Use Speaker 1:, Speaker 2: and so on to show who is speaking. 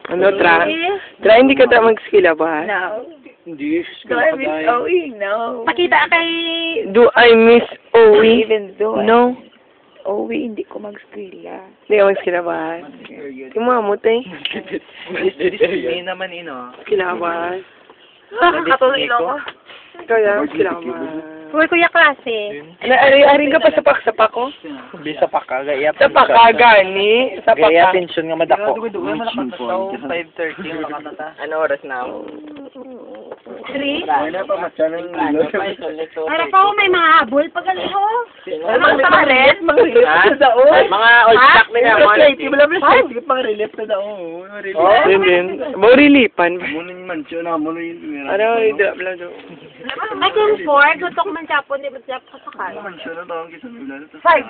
Speaker 1: Ano, Tra? Tra, hindi ka tra mag-skilla ba?
Speaker 2: No.
Speaker 3: Hindi,
Speaker 2: Do I miss Owie? No.
Speaker 4: Pakita kay...
Speaker 1: Do I miss Owie?
Speaker 2: Even though
Speaker 1: No.
Speaker 2: Owie, hindi ko mag-skwela.
Speaker 1: Hindi ka mag-skilla ba? Di mo amot eh.
Speaker 3: Hindi naman
Speaker 1: Skilla ba?
Speaker 4: Nakakatuloy lang ako.
Speaker 1: Ikaw yan, skilla ba?
Speaker 4: Uy, kuya klase.
Speaker 1: Ari ka pa sapak-sapak ko?
Speaker 3: Bisa pa ka, gaya
Speaker 1: Sapak ka, gani? Sapak
Speaker 3: Gaya
Speaker 1: ka.
Speaker 3: pensyon nga madako.
Speaker 1: Ano oras na ako?
Speaker 4: 3?
Speaker 3: Wala pa matyanang
Speaker 4: Para pa ako may mga habol pag aliho.
Speaker 1: Ano mga rin? Mga relief na daon?
Speaker 3: Mga old stock na nga.
Speaker 1: Wala ba siya?
Speaker 3: Mga relief na daon.
Speaker 1: Din din. Maurilipan.
Speaker 3: Muna yung mansyon na, muna yung
Speaker 1: Ano, i-drop lang doon.
Speaker 4: Ay, kung 4, gutok man siya po, di ba siya pasakal?
Speaker 3: mansyon na daon, kita nila.
Speaker 4: 5.